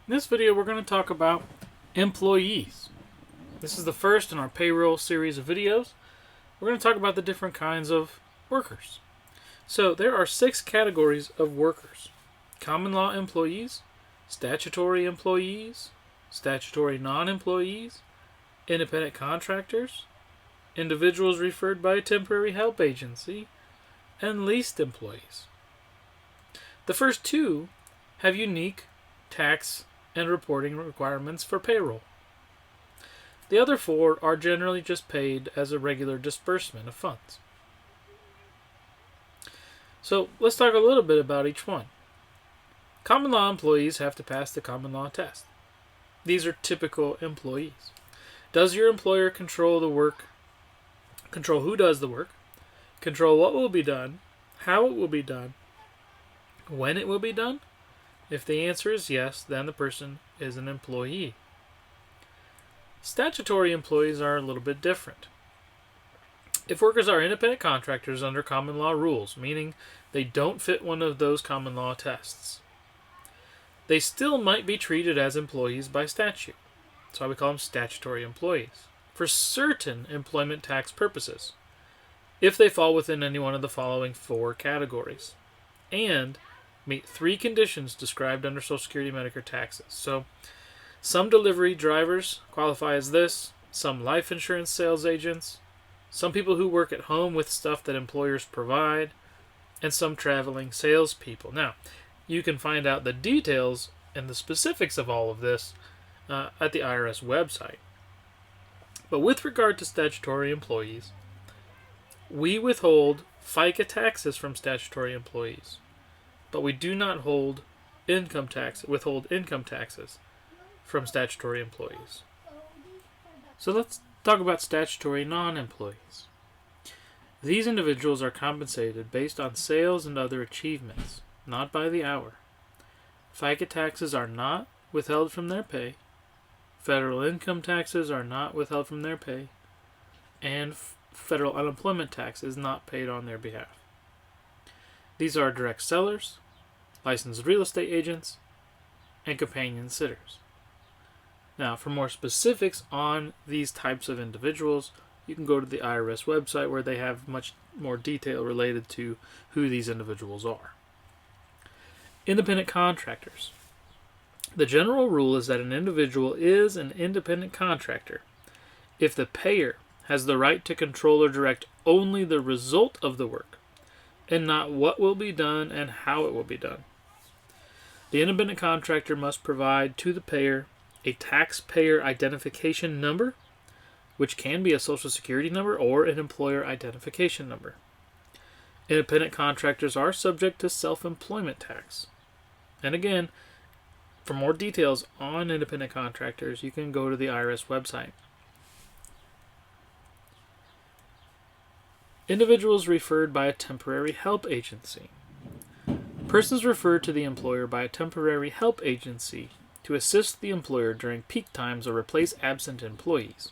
In this video, we're going to talk about employees. This is the first in our payroll series of videos. We're going to talk about the different kinds of workers. So there are 6 categories of workers: common law employees, statutory employees, statutory non-employees, independent contractors, individuals referred by a temporary help agency, and leased employees. The first 2 have unique tax and reporting requirements for payroll. The other 4 are generally just paid as a regular disbursement of funds. So let's talk a little bit about each one. Common law employees have to pass the common law test. These are typical employees. Does your employer control the work? Control who does the work? Control what will be done, how it will be done, when it will be done? If the answer is yes, then the person is an employee. Statutory employees are a little bit different. If workers are independent contractors under common law rules, meaning they don't fit one of those common law tests, they still might be treated as employees by statute. That's why we call them statutory employees, for certain employment tax purposes, if they fall within any one of the following 4 categories, and meet 3 conditions described under Social Security Medicare taxes. So, some delivery drivers qualify as this, some life insurance sales agents, some people who work at home with stuff that employers provide, and some traveling salespeople. Now, you can find out the details and the specifics of all of this at the IRS website. But with regard to statutory employees, we withhold FICA taxes from statutory employees, but we do not withhold income taxes from statutory employees. So let's talk about statutory non-employees. These individuals are compensated based on sales and other achievements, not by the hour. FICA taxes are not withheld from their pay. Federal income taxes are not withheld from their pay. And federal unemployment tax is not paid on their behalf. These are direct sellers, licensed real estate agents, and companion sitters. Now, for more specifics on these types of individuals, you can go to the IRS website where they have much more detail related to who these individuals are. Independent contractors. The general rule is that an individual is an independent contractor if the payer has the right to control or direct only the result of the work, and not what will be done and how it will be done. The independent contractor must provide to the payer a taxpayer identification number, which can be a Social Security number or an employer identification number. Independent contractors are subject to self-employment tax. And again, for more details on independent contractors, you can go to the IRS website. Individuals referred by a temporary help agency. Persons referred to the employer by a temporary help agency to assist the employer during peak times or replace absent employees.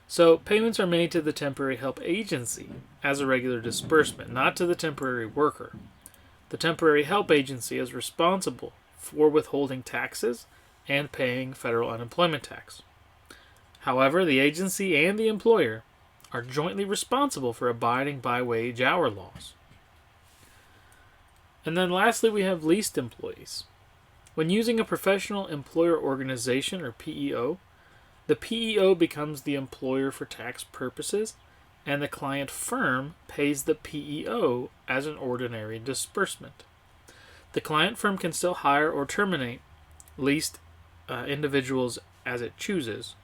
So payments are made to the temporary help agency as a regular disbursement, not to the temporary worker. The temporary help agency is responsible for withholding taxes and paying federal unemployment tax. However, the agency and the employer are jointly responsible for abiding by wage hour laws. And then lastly, we have leased employees. When using a professional employer organization, or PEO, the PEO becomes the employer for tax purposes, and the client firm pays the PEO as an ordinary disbursement. The client firm can still hire or terminate leased individuals as it chooses.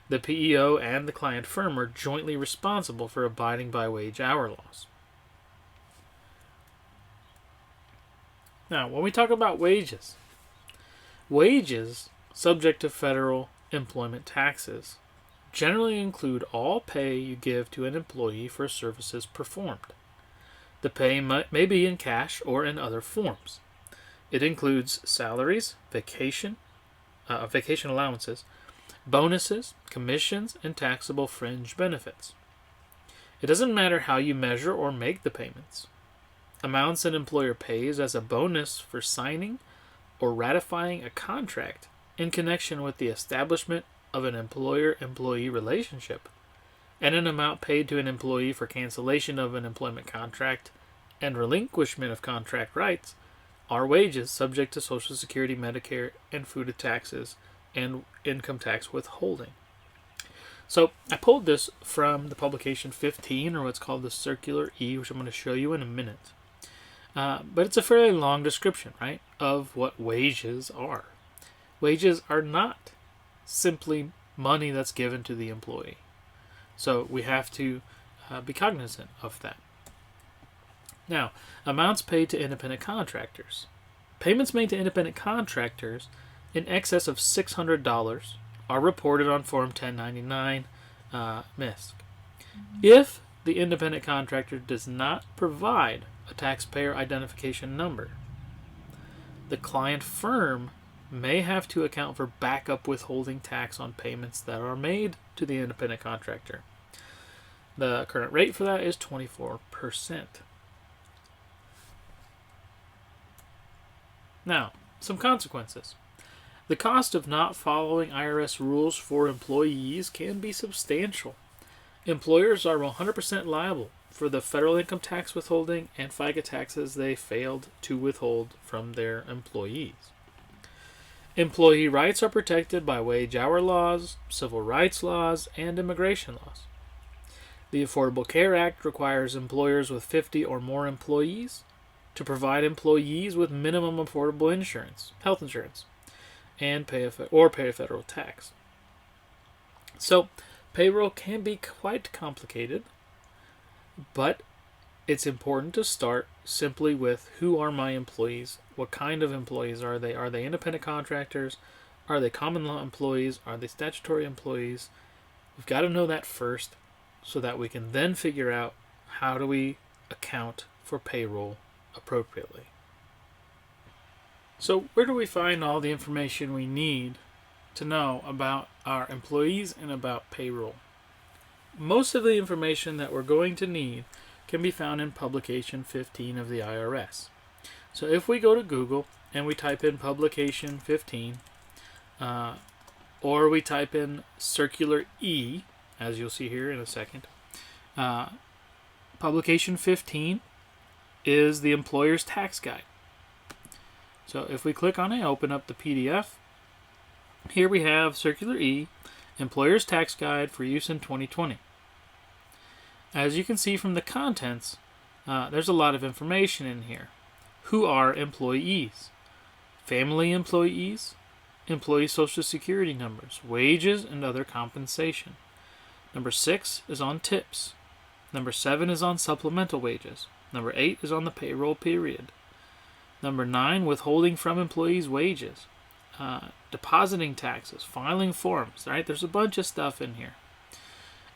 The PEO and the client firm are jointly responsible for abiding by wage hour laws. Now, when we talk about wages subject to federal employment taxes generally include all pay you give to an employee for services performed. The pay may be in cash or in other forms. It includes salaries, vacation allowances, bonuses, commissions, and taxable fringe benefits. It doesn't matter how you measure or make the payments. Amounts an employer pays as a bonus for signing or ratifying a contract in connection with the establishment of an employer-employee relationship, and an amount paid to an employee for cancellation of an employment contract and relinquishment of contract rights are wages subject to Social Security, Medicare, and food taxes and income tax withholding. So I pulled this from the publication 15, or what's called the Circular E, which I'm going to show you in a minute. But it's a fairly long description, right, of what wages are. Wages are not simply money that's given to the employee. So we have to be cognizant of that. Now, amounts paid to independent contractors. Payments made to independent contractors in excess of $600 are reported on Form 1099 MISC. If the independent contractor does not provide a taxpayer identification number, the client firm may have to account for backup withholding tax on payments that are made to the independent contractor. The current rate for that is 24%. Now, some consequences. The cost of not following IRS rules for employees can be substantial. Employers are 100% liable for the federal income tax withholding and FICA taxes they failed to withhold from their employees. Employee rights are protected by wage hour laws, civil rights laws, and immigration laws. The Affordable Care Act requires employers with 50 or more employees to provide employees with minimum affordable insurance, health insurance, and pay a federal tax. So, payroll can be quite complicated, but it's important to start simply with who are my employees, what kind of employees are they? Are they independent contractors? Are they common law employees? Are they statutory employees? We've got to know that first so that we can then figure out how do we account for payroll appropriately. So where do we find all the information we need to know about our employees and about payroll? Most of the information that we're going to need can be found in publication 15 of the IRS. So if we go to Google and we type in publication 15, or we type in Circular E, as you'll see here in a second, publication 15 is the employer's tax guide. So if we click on it, open up the PDF, here we have Circular E, Employer's Tax Guide for use in 2020. As you can see from the contents, there's a lot of information in here. Who are employees? Family employees, employee social security numbers, wages, and other compensation. Number 6 is on tips. Number 7 is on supplemental wages. Number 8 is on the payroll period. Number 9, withholding from employees' wages. Depositing taxes, filing forms, right? There's a bunch of stuff in here.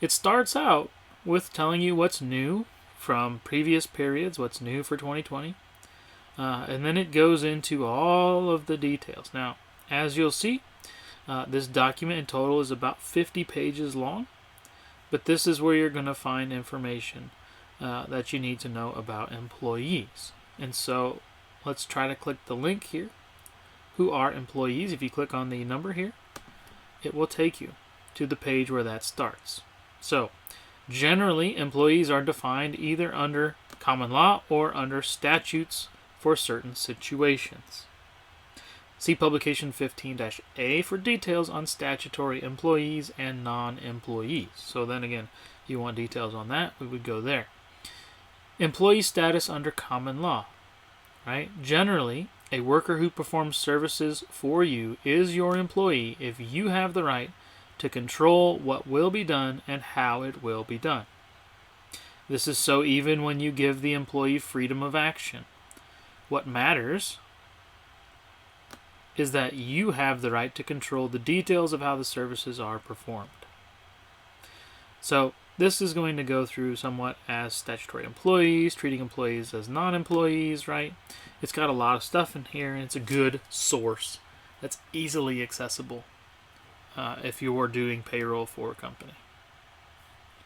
It starts out with telling you what's new from previous periods, what's new for 2020. And then it goes into all of the details. Now, as you'll see, this document in total is about 50 pages long. But this is where you're going to find information that you need to know about employees. And so let's try to click the link here. Who are employees? If you click on the number here, it will take you to the page where that starts. So generally, employees are defined either under common law or under statutes for certain situations. See publication 15-A for details on statutory employees and non-employees. So then again, you want details on that, we would go there. Employee status under common law, right? Generally, a worker who performs services for you is your employee if you have the right to control what will be done and how it will be done. This is so even when you give the employee freedom of action. What matters is that you have the right to control the details of how the services are performed. So this is going to go through somewhat as statutory employees, treating employees as non-employees, right? It's got a lot of stuff in here, and it's a good source that's easily accessible if you're doing payroll for a company.